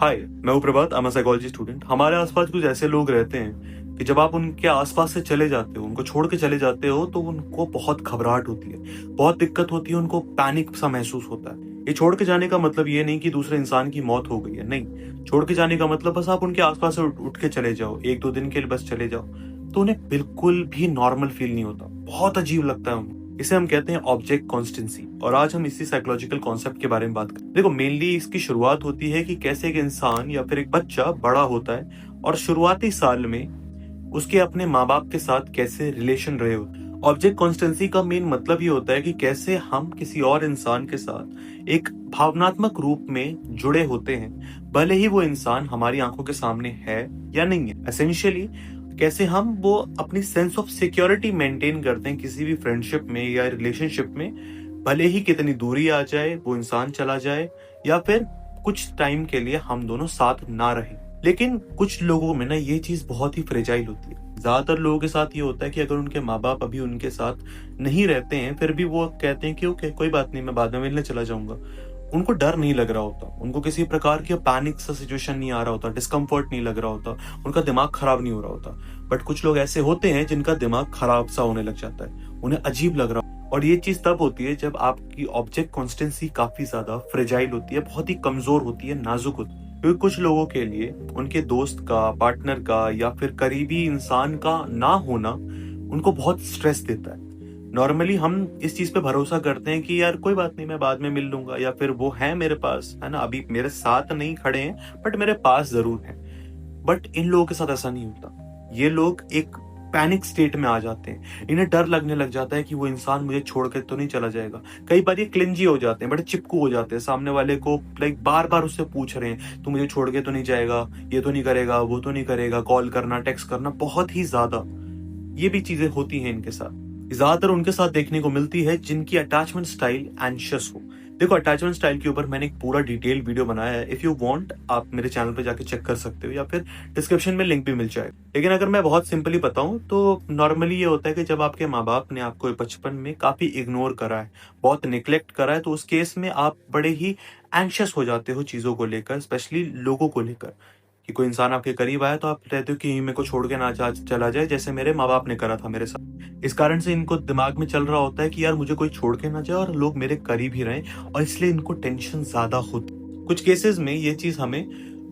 हाय, मैं हूँ Prabhat. I am psychology student. हमारे आसपास कुछ ऐसे लोग रहते हैं कि जब आप उनके आसपास से चले जाते हो, उनको छोड़ के चले जाते हो, तो उनको बहुत घबराहट होती है, बहुत दिक्कत होती है, उनको पैनिक सा महसूस होता है। ये छोड़ के जाने का मतलब ये नहीं कि दूसरे इंसान की मौत हो गई है, नहीं। छोड़ के जाने का मतलब बस आप उनके आसपास से उठ के चले जाओ, एक दो दिन के लिए बस चले जाओ, तो उन्हें बिल्कुल भी नॉर्मल फील नहीं होता, बहुत अजीब लगता है उनको। इसे हम कहते हैं ऑब्जेक्ट कॉन्स्टेंसी। और आज हम इसी साइकोलॉजिकल कॉन्सेप्ट के बारे में बात करें। देखो, मेनली इसकी शुरुआत होती है कि कैसे एक इंसान या फिर एक बच्चा बड़ा होता है और शुरुआती साल में उसके अपने माँ बाप के साथ कैसे रिलेशन रहे होते हैं। ऑब्जेक्ट कॉन्स्टेंसी का मेन मतलब ये होता है कि कैसे हम किसी और इंसान के साथ एक भावनात्मक रूप में जुड़े होते हैं, भले ही वो इंसान हमारी आंखों के सामने है या नहीं है। एसेंशियली कैसे हम वो अपनी सेंस ऑफ सिक्योरिटी मेंटेन करते हैं किसी भी फ्रेंडशिप में या रिलेशनशिप में, भले ही कितनी दूरी आ जाए, वो इंसान चला जाए या फिर कुछ टाइम के लिए हम दोनों साथ ना रहे। लेकिन कुछ लोगों में ना ये चीज बहुत ही फ्रेजाइल होती है। ज्यादातर लोगों के साथ ये होता है कि अगर उनके माँ बाप अभी उनके साथ नहीं रहते हैं, फिर भी वो कहते हैं कि ओके, कोई बात नहीं, मैं बाद में मिलने चला जाऊंगा। उनको डर नहीं लग रहा होता, उनको किसी प्रकार की पैनिक सा सिचुएशन नहीं आ रहा होता, डिस्कम्फर्ट नहीं लग रहा होता, उनका दिमाग खराब नहीं हो रहा होता। बट कुछ लोग ऐसे होते हैं जिनका दिमाग खराब सा होने लग जाता है, उन्हें अजीब लग रहा। और ये चीज तब होती है जब आपकी ऑब्जेक्ट कॉन्स्टेंसी काफी ज्यादा फ्रेजाइल होती है, बहुत ही कमजोर होती है, नाजुक होती है। क्योंकि कुछ लोगों के लिए उनके दोस्त का, पार्टनर का या फिर करीबी इंसान का ना होना उनको बहुत स्ट्रेस देता है। नॉर्मली हम इस चीज पे भरोसा करते हैं कि यार कोई बात नहीं, मैं बाद में मिल लूंगा, या फिर वो है मेरे पास, है ना, अभी मेरे साथ नहीं खड़े हैं बट मेरे पास जरूर है। बट इन लोगों के साथ ऐसा नहीं होता। ये लोग एक पैनिक स्टेट में आ जाते हैं, इन्हें डर लगने लग जाता है कि वो इंसान मुझे छोड़ के तो नहीं चला जाएगा। कई बार ये क्लिंजी हो जाते हैं, बड़े चिपकू हो जाते हैं सामने वाले को, लाइक बार बार उससे पूछ रहे हैं, तू मुझे छोड़ के तो नहीं जाएगा, ये तो नहीं करेगा, वो तो नहीं करेगा, कॉल करना, टेक्स्ट करना, बहुत ही ज्यादा ये भी चीजें होती हैं इनके साथ। ज्यादातर उनके साथ देखने को मिलती है जिनकी अटैचमेंट स्टाइल एंशियस हो। देखो, अटैचमेंट स्टाइल के ऊपर मैंने एक पूरा डिटेल वीडियो बनाया है। इफ यू वांट, आप मेरे चैनल पे जाके चेक कर सकते हो या फिर डिस्क्रिप्शन में लिंक भी मिल जाएगा। लेकिन अगर मैं बहुत सिंपली बताऊं तो नॉर्मली ये होता है कि जब आपके माँ बाप ने आपको बचपन में काफी इग्नोर करा है, बहुत निग्लेक्ट करा है, तो उस केस में आप बड़े ही एंशियस हो जाते हो चीजों को लेकर, स्पेशली लोगों को लेकर। कि कोई इंसान आपके करीब आया तो आप कहते हो कि मेरे को छोड़ के ना चला जाए, जैसे मेरे माँ बाप ने करा था मेरे साथ। इस कारण से इनको दिमाग में चल रहा होता है कि यार मुझे कोई छोड़ के ना जाए और लोग मेरे करीब ही रहें, और इसलिए इनको टेंशन ज्यादा होती। कुछ केसेस में ये चीज हमें,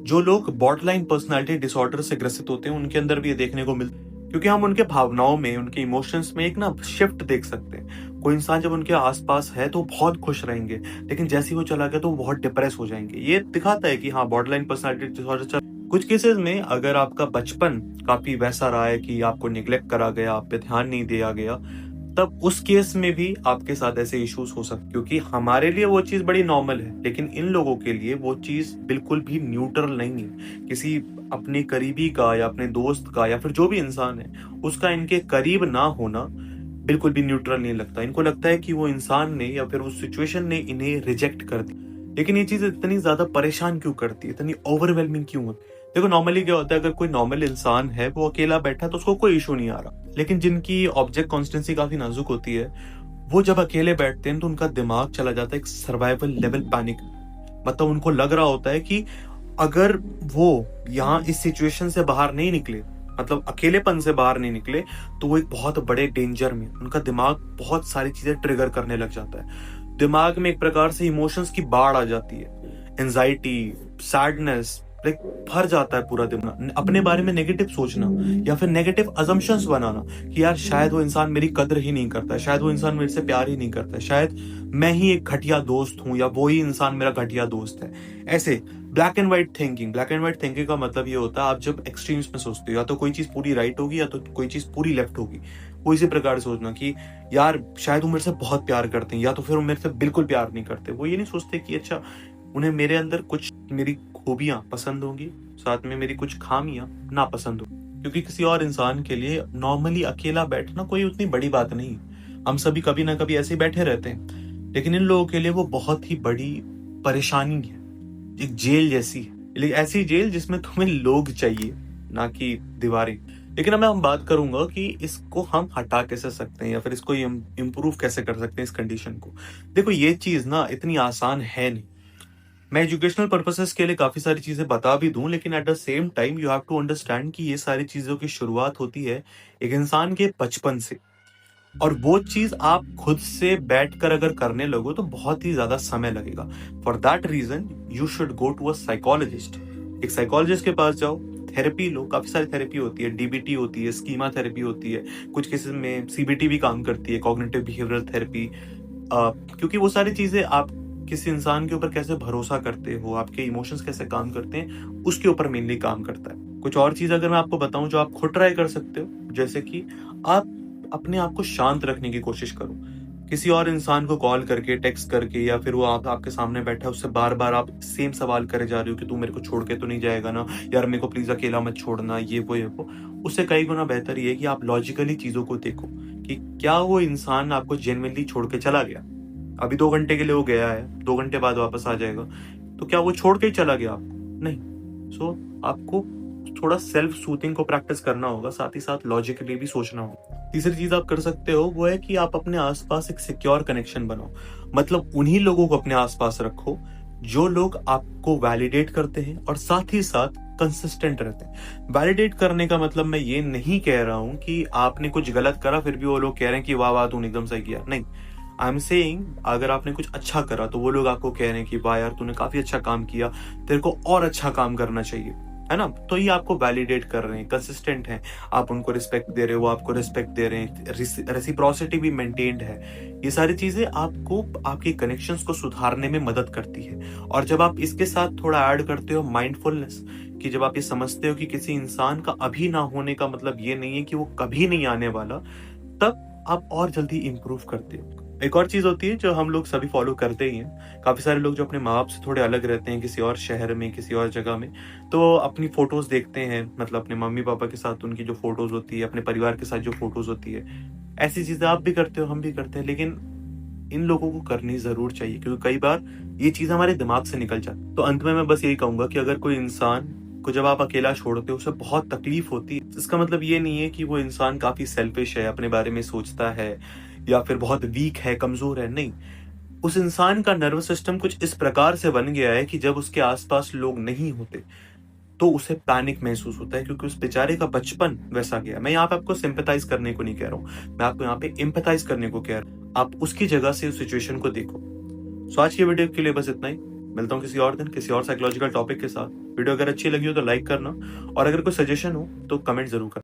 जो लोग बॉर्डरलाइन पर्सनालिटी डिसऑर्डर से ग्रसित होते हैं, उनके अंदर भी ये देखने को मिलता है। क्योंकि हम उनके भावनाओं में, उनके इमोशंस में एक ना शिफ्ट देख सकते हैं। कोई इंसान जब उनके आसपास है तो बहुत खुश रहेंगे, लेकिन जैसे ही वो चला गया तो वो बहुत डिप्रेस हो जाएंगे। ये दिखाता है कि हाँ, बॉर्डरलाइन पर्सनालिटी डिसऑर्डर। कुछ केसेस में अगर आपका बचपन काफी वैसा रहा है कि आपको निग्लेक्ट करा गया, आप पे ध्यान नहीं दिया गया, तब उस केस में भी आपके साथ ऐसे इश्यूज हो सकते। क्योंकि हमारे लिए वो चीज बड़ी नॉर्मल है, लेकिन इन लोगों के लिए वो चीज बिल्कुल भी न्यूट्रल नहीं है। किसी अपने करीबी का या अपने दोस्त का या फिर जो भी इंसान है, उसका इनके करीब ना होना बिल्कुल भी न्यूट्रल नहीं लगता। इनको लगता है कि वो इंसान ने या फिर उस सिचुएशन ने इन्हें रिजेक्ट कर दिया। लेकिन ये चीज इतनी ज्यादा परेशान क्यों करती है, इतनी ओवरवेलमिंग क्यों होती है? देखो, नॉर्मली क्या होता है, अगर कोई नॉर्मल इंसान है, वो अकेला बैठा तो उसको कोई इशू नहीं आ रहा। लेकिन जिनकी ऑब्जेक्ट कॉन्स्टेंसी काफी नाजुक होती है, वो जब अकेले बैठते हैं तो उनका दिमाग चला जाता है एक सर्वाइवल लेवल पैनिक। मतलब उनको लग रहा होता है कि अगर वो यहाँ इस सिचुएशन से बाहर नहीं निकले, मतलब अकेलेपन से बाहर नहीं निकले, तो वो एक बहुत बड़े डेंजर में, उनका दिमाग बहुत सारी चीजें ट्रिगर करने लग जाता है। दिमाग में एक प्रकार से इमोशंस की बाढ़ आ जाती है, एंजाइटी, सैडनेस, लाइक भर जाता है पूरा दिमाग। अपने बारे में नेगेटिव सोचना या फिर नेगेटिव अजम्पशंस बनाना कि यार शायद वो इंसान मेरी कदर ही नहीं करता है, शायद वो इंसान मेरे से प्यार ही नहीं करता है, शायद मैं ही एक घटिया दोस्त हूं या वो ही इंसान मेरा घटिया दोस्त है। ऐसे black and white thinking. Black and white thinking का मतलब ये होता है, आप जब एक्सट्रीम्स में सोचते हो, या तो कोई चीज पूरी राइट होगी या तो कोई चीज पूरी लेफ्ट होगी, वो इसी प्रकार से सोचना कि यार शायद वो मेरे से बहुत प्यार करते हैं या तो फिर वो मेरे से बिल्कुल प्यार नहीं करते। वो ये नहीं सोचते कि अच्छा, उन्हें मेरे अंदर कुछ मेरी खूबियां पसंद होंगी, साथ में मेरी कुछ खामियां ना पसंद हो। क्योंकि किसी और इंसान के लिए नॉर्मली अकेला बैठना कोई उतनी बड़ी बात नहीं। हम सभी कभी ना कभी ऐसे ही बैठे रहते हैं, लेकिन इन लोगों के लिए वो बहुत ही बड़ी परेशानी है, एक जेल जैसी है। लेकिन ऐसी जेल जिसमें तुम्हें लोग चाहिए, ना कि दीवारें। लेकिन अब मैं बात करूंगा कि इसको हम हटा कैसे सकते हैं या फिर इसको इम्प्रूव कैसे कर सकते हैं इस कंडीशन को। देखो, ये चीज ना इतनी आसान है नहीं। मैं एजुकेशनल पर्पसेस के लिए काफी सारी चीजें बता भी दूं, लेकिन at the same time you have to understand कि ये सारी चीजों की शुरुआत होती है एक इंसान के बचपन से, और वो चीज आप खुद से बैठकर अगर करने लगो तो बहुत ही ज्यादा समय लगेगा। For that reason you should go to a psychologist. एक साइकोलॉजिस्ट के पास जाओ, थेरेपी लो। काफी सारी थेरेपी होती है, डीबीटी होती है, स्कीमा थेरेपी होती है, कुछ केसेस में सीबीटी भी काम करती है, कॉग्निटिव बिहेवियरल थेरेपी। क्योंकि वो सारी चीजें आप किसी इंसान के ऊपर कैसे भरोसा करते हो, आपके इमोशंस कैसे काम करते हैं, उसके ऊपर मेनली काम करता है। कुछ और चीज अगर मैं आपको बताऊं जो आप खुद ट्राई कर सकते हो, जैसे कि आप अपने आप को शांत रखने की कोशिश करो। किसी और इंसान को कॉल करके, टेक्स्ट करके, या फिर वो आपके सामने बैठा है उससे बार बार आप सेम सवाल करे जा रहे हो कि तू मेरे को छोड़ के तो नहीं जाएगा ना, यार मेरे को प्लीज अकेला मत छोड़ना, ये वो। उससे कई गुना बेहतर ये है कि आप लॉजिकली चीजों को देखो कि क्या वो इंसान आपको जेन्युइनली छोड़ के चला गया। अभी 2 घंटे के लिए वो गया है, 2 घंटे बाद वापस आ जाएगा, तो क्या वो छोड़ के ही चला गया आपको? नहीं। सो आपको थोड़ा सेल्फ सूथिंग को प्रैक्टिस करना होगा, साथ ही साथ लॉजिकली भी सोचना होगा। तीसरी चीज आप कर सकते हो वो है कि आप अपने आसपास एक सिक्योर कनेक्शन बनाओ। मतलब उन्हीं लोगों को अपने आसपास रखो जो लोग आपको वैलिडेट करते हैं और साथ ही साथ कंसिस्टेंट रहते हैं। वैलिडेट करने का मतलब मैं ये नहीं कह रहा हूं कि आपने कुछ गलत करा फिर भी वो लोग कह रहे हैं कि वाह वाह तूने एकदम सही किया, नहीं। आई एम सेइंग अगर आपने कुछ अच्छा करा तो वो लोग आपको कह रहे हैं कि वाह यार तूने काफी अच्छा काम किया, तेरे को और अच्छा काम करना चाहिए, है ना। तो ये आपको वैलिडेट कर रहे हैं, कंसिस्टेंट हैं, आप उनको रिस्पेक्ट दे रहे हो, वो आपको रिस्पेक्ट दे रहे हैं, रेसिप्रोसिटी भी मेंटेन्ड है। ये सारी चीजें आपको आपके कनेक्शंस को सुधारने में मदद करती है। और जब आप इसके साथ थोड़ा ऐड करते हो माइंडफुलनेस, कि जब आप ये समझते हो कि किसी इंसान का अभी ना होने का मतलब ये नहीं है कि वो कभी नहीं आने वाला, तब आप और जल्दी इंप्रूव करते हो। एक और चीज होती है जो हम लोग सभी फॉलो करते ही हैं, काफी सारे लोग जो अपने माँ बाप से थोड़े अलग रहते हैं, किसी और शहर में, किसी और जगह में, तो अपनी फोटोज देखते हैं, मतलब अपने मम्मी पापा के साथ उनकी जो फोटोज होती है, अपने परिवार के साथ जो फोटोज होती है, ऐसी चीजें आप भी करते हो, हम भी करते हैं। लेकिन इन लोगों को करनी जरूर चाहिए, क्योंकि कई बार ये चीज हमारे दिमाग से निकल जाती। तो अंत में मैं बस यही कहूंगा कि अगर कोई इंसान को जब आप अकेला छोड़ते हो उसे बहुत तकलीफ होती है, इसका मतलब ये नहीं है कि वो इंसान काफी सेल्फिश है, अपने बारे में सोचता है, या फिर बहुत वीक है, कमजोर है। नहीं, उस इंसान का नर्वस सिस्टम कुछ इस प्रकार से बन गया है कि जब उसके आसपास लोग नहीं होते तो उसे पैनिक महसूस होता है, क्योंकि उस बेचारे का बचपन वैसा गया। मैं यहाँ पे आपको सिंपैथाइज करने को नहीं कह रहा हूँ, मैं आपको यहाँ पे एम्पैथाइज करने को कह रहा हूँ। आप उसकी जगह से उस सिचुएशन को देखो। सो आज की वीडियो के लिए बस इतना ही। मिलता हूँ किसी और दिन किसी और साइकोलॉजिकल टॉपिक के साथ। वीडियो अगर अच्छी लगी हो तो लाइक करना, और अगर कोई सजेशन हो तो कमेंट जरूर करना।